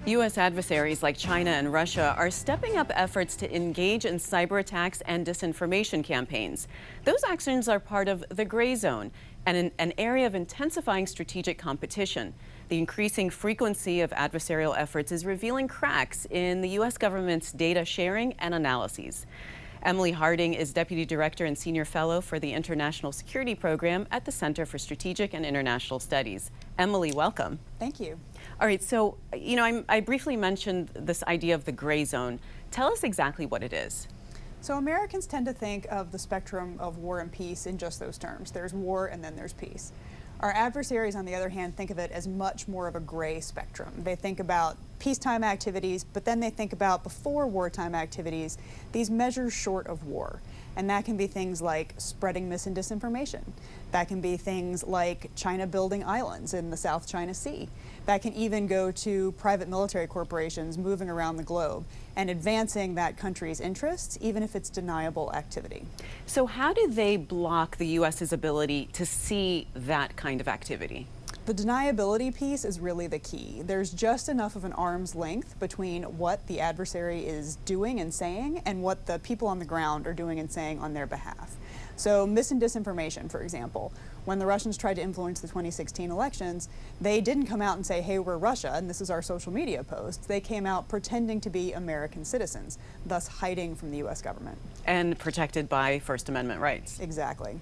U.S. adversaries like China and Russia are stepping up efforts to engage in cyber attacks and disinformation campaigns. Those actions are part of the gray zone and an area of intensifying strategic competition. The increasing frequency of adversarial efforts is revealing cracks in the U.S. government's data sharing and analyses. Emily Harding is Deputy Director and Senior Fellow for the International Security Program at the Center for Strategic and International Studies. Emily, welcome. Thank you. All right, so, I briefly mentioned this idea of the gray zone. Tell us exactly what it is. So Americans tend to think of the spectrum of war and peace in just those terms. There's war and then there's peace. Our adversaries, on the other hand, think of it as much more of a gray spectrum. They think about peacetime activities, but then they think about before wartime activities, these measures short of war. And that can be things like spreading mis and disinformation. That can be things like China building islands in the South China Sea. That can even go to private military corporations moving around the globe and advancing that country's interests, even if it's deniable activity. So how do they block the U.S.'s ability to see that kind of activity? The deniability piece is really the key. There's just enough of an arm's length between what the adversary is doing and saying and what the people on the ground are doing and saying on their behalf. So mis and disinformation, for example. When the Russians tried to influence the 2016 elections, they didn't come out and say, hey, we're Russia, and this is our social media posts. They came out pretending to be American citizens, thus hiding from the U.S. government. And protected by First Amendment rights. Exactly.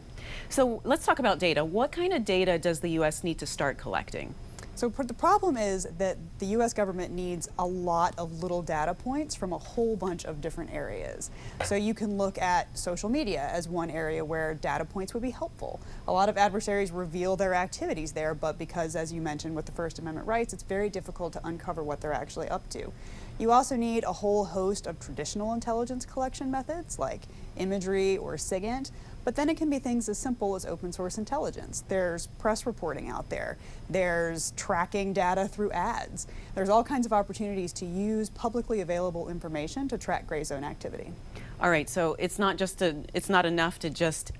So let's talk about data. What kind of data does the U.S. need to start collecting? So the problem is that the U.S. government needs a lot of little data points from a whole bunch of different areas. So you can look at social media as one area where data points would be helpful. A lot of adversaries reveal their activities there, but because, as you mentioned, with the First Amendment rights, it's very difficult to uncover what they're actually up to. You also need a whole host of traditional intelligence collection methods like imagery or SIGINT, but then it can be things as simple as open source intelligence. There's press reporting out there. There's tracking data through ads. There's all kinds of opportunities to use publicly available information to track gray zone activity. All right, so it's not enough to just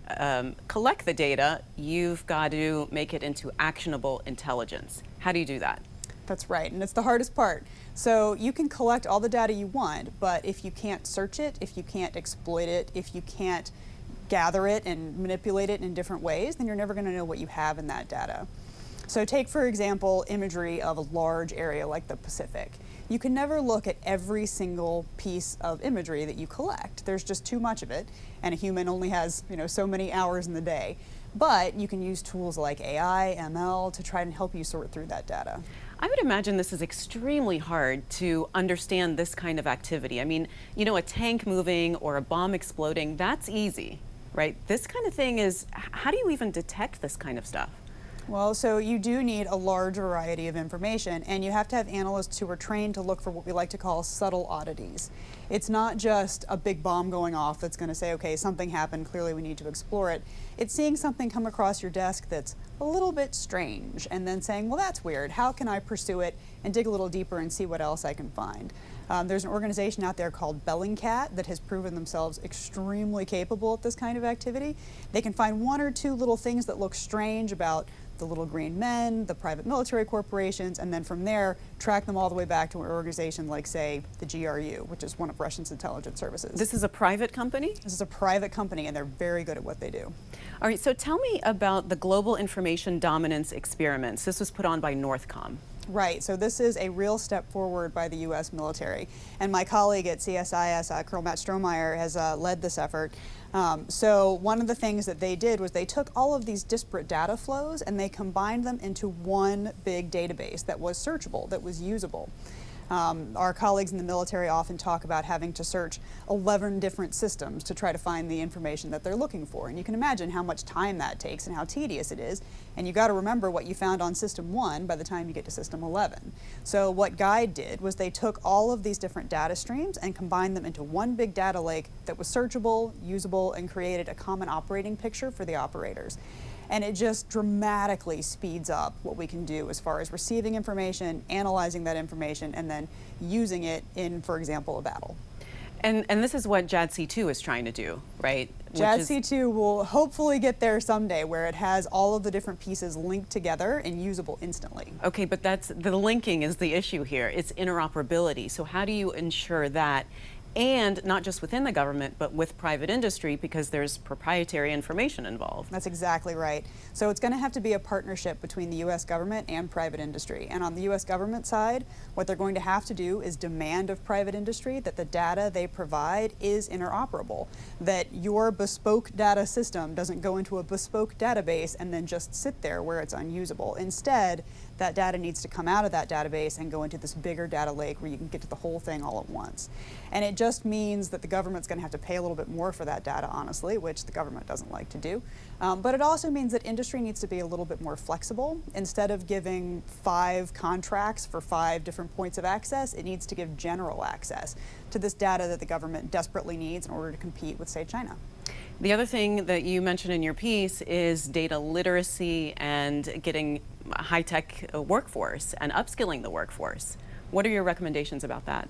collect the data. You've got to make it into actionable intelligence. How do you do that? That's right, and it's the hardest part. So you can collect all the data you want, but if you can't search it, if you can't exploit it, if you can't gather it and manipulate it in different ways, then you're never going to know what you have in that data. So take, for example, imagery of a large area like the Pacific. You can never look at every single piece of imagery that you collect. There's just too much of it, and a human only has, so many hours in the day. But you can use tools like AI, ML to try and help you sort through that data. I would imagine this is extremely hard to understand this kind of activity. I mean, a tank moving or a bomb exploding, that's easy, right? This kind of thing is, how do you even detect this kind of stuff? Well, so you do need a large variety of information, and you have to have analysts who are trained to look for what we like to call subtle oddities. It's not just a big bomb going off that's going to say, okay, something happened, clearly we need to explore it. It's seeing something come across your desk that's a little bit strange, and then saying, well, that's weird. How can I pursue it and dig a little deeper and see what else I can find? There's an organization out there called Bellingcat that has proven themselves extremely capable at this kind of activity. They can find one or two little things that look strange about the little green men, the private military corporations, and then from there track them all the way back to an organization like, say, the GRU, which is one of Russia's intelligence services. This is a private company? This is a private company, and they're very good at what they do. All right, so tell me about the Global Information Dominance Experiments. This was put on by Northcom. Right, so this is a real step forward by the U.S. military. And my colleague at CSIS, Colonel Matt Strohmeyer, has led this effort. So one of the things that they did was they took all of these disparate data flows and they combined them into one big database that was searchable, that was usable. Our colleagues in the military often talk about having to search 11 different systems to try to find the information that they're looking for. And you can imagine how much time that takes and how tedious it is. And you got to remember what you found on system 1 by the time you get to system 11. So what GUIDE did was they took all of these different data streams and combined them into one big data lake that was searchable, usable, and created a common operating picture for the operators. And it just dramatically speeds up what we can do as far as receiving information, analyzing that information, and then using it in, for example, a battle. And this is what JADC2 is trying to do, right? JADC2 will hopefully get there someday, where it has all of the different pieces linked together and usable instantly. Okay, but the linking is the issue here. It's interoperability. So how do you ensure that? And not just within the government, but with private industry, because there's proprietary information involved. That's exactly right. So it's going to have to be a partnership between the U.S. government and private industry. And on the U.S. government side, what they're going to have to do is demand of private industry that the data they provide is interoperable, that your bespoke data system doesn't go into a bespoke database and then just sit there where it's unusable. Instead, that data needs to come out of that database and go into this bigger data lake where you can get to the whole thing all at once. And it just means that the government's going to have to pay a little bit more for that data, honestly, which the government doesn't like to do. But it also means that industry needs to be a little bit more flexible. Instead of giving 5 contracts for 5 different points of access, it needs to give general access to this data that the government desperately needs in order to compete with, say, China. The other thing that you mentioned in your piece is data literacy and getting a high-tech workforce and upskilling the workforce. What are your recommendations about that?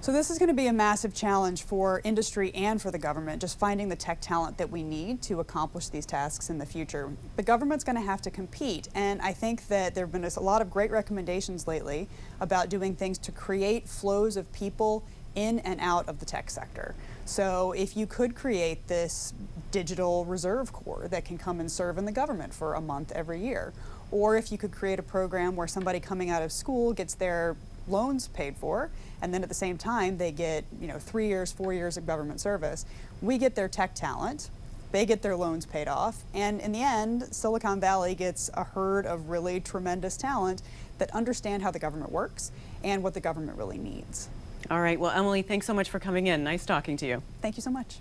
So this is going to be a massive challenge for industry and for the government, just finding the tech talent that we need to accomplish these tasks in the future. The government's going to have to compete, and I think that there have been a lot of great recommendations lately about doing things to create flows of people in and out of the tech sector. So if you could create this digital reserve corps that can come and serve in the government for a month every year, or if you could create a program where somebody coming out of school gets their loans paid for, and then at the same time they get 3 years, 4 years of government service. We get their tech talent, they get their loans paid off, and in the end, Silicon Valley gets a herd of really tremendous talent that understand how the government works and what the government really needs. All right, well, Emily, thanks so much for coming in. Nice talking to you. Thank you so much.